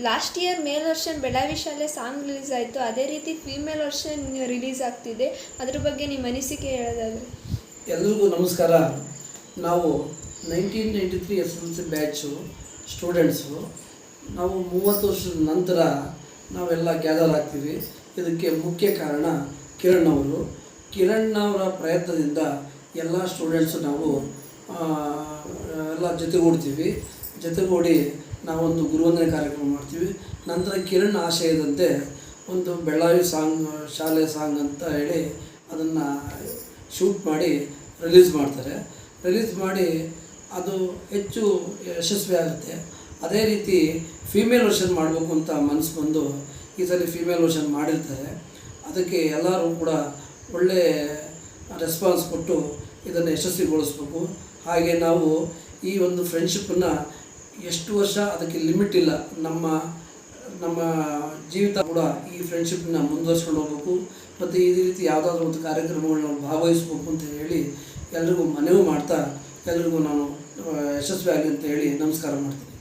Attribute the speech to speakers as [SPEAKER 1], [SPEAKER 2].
[SPEAKER 1] Last year ಮೇಲ್ version Belagavi ಶಾಲೆ song release ಆಯಿತು, ಅದೇ ರೀತಿ ಫೀಮೇಲ್ ವರ್ಷನ್ ರಿಲೀಸ್ ಆಗ್ತಿದೆ. ಅದ್ರ ಬಗ್ಗೆ ನಿಮ್ಮ ಅನಿಸಿಕೆ ಹೇಳೋದಾದರೆ?
[SPEAKER 2] ಎಲ್ಲರಿಗೂ ನಮಸ್ಕಾರ. ನಾವು 1993 SSLC ಬ್ಯಾಚು ಸ್ಟೂಡೆಂಟ್ಸು. ನಾವು 30 ವರ್ಷದ ನಂತರ ನಾವೆಲ್ಲ ಗ್ಯಾದರ್ ಆಗ್ತೀವಿ. ಇದಕ್ಕೆ ಮುಖ್ಯ ಕಾರಣ ಕಿರಣ್ ಅವರು. ಕಿರಣ್ ಅವರ ಪ್ರಯತ್ನದಿಂದ ಎಲ್ಲ ಸ್ಟೂಡೆಂಟ್ಸು ನಾವು ಎಲ್ಲ ಜೊತೆಗೂಡಿ ನಾವೊಂದು ಗುರುವಂದನೆ ಕಾರ್ಯಕ್ರಮ ಮಾಡ್ತೀವಿ. ನಂತರ ಕಿರಣ್ ಆಶಯದಂತೆ ಒಂದು ಬೆಳಗಾವಿ ಶಾಲೆ ಸಾಂಗ್ ಅಂತ ಹೇಳಿ ಅದನ್ನು ಶೂಟ್ ಮಾಡಿ ರಿಲೀಸ್ ಮಾಡ್ತಾರೆ. ರಿಲೀಸ್ ಮಾಡಿ ಅದು ಹೆಚ್ಚು ಯಶಸ್ವಿ ಆಗುತ್ತೆ. ಅದೇ ರೀತಿ ಫೀಮೇಲ್ ವರ್ಷನ್ ಮಾಡಬೇಕು ಅಂತ ಮನಸ್ಸು ಬಂದು ಈ ಸಲ ಫೀಮೇಲ್ ವರ್ಷನ್ ಮಾಡಿರ್ತಾರೆ. ಅದಕ್ಕೆ ಎಲ್ಲರೂ ಕೂಡ ಒಳ್ಳೆ ರೆಸ್ಪಾನ್ಸ್ ಕೊಟ್ಟು ಇದನ್ನು ಯಶಸ್ವಿಗೊಳಿಸ್ಬೇಕು. ಹಾಗೆ ನಾವು ಈ ಒಂದು ಫ್ರೆಂಡ್ಶಿಪ್ಪನ್ನು ಎಷ್ಟು ವರ್ಷ ಅದಕ್ಕೆ ಲಿಮಿಟ್ ಇಲ್ಲ, ನಮ್ಮ ಜೀವಿತ ಕೂಡ ಈ ಫ್ರೆಂಡ್ಶಿಪ್ಪನ್ನ ಮುಂದುವರ್ಸ್ಕೊಂಡು ಹೋಗಬೇಕು. ಮತ್ತು ಈ ರೀತಿ ಯಾವುದಾದ್ರೂ ಒಂದು ಕಾರ್ಯಕ್ರಮಗಳನ್ನ ಭಾಗವಹಿಸ್ಬೇಕು ಅಂತ ಹೇಳಿ ಎಲ್ರಿಗೂ ಮನವಿ ಮಾಡ್ತಾ, ಎಲ್ರಿಗೂ ನಾನು ಯಶಸ್ವಿ ಆಗಲಿ ಅಂತ ಹೇಳಿ ನಮಸ್ಕಾರ ಮಾಡ್ತೀನಿ.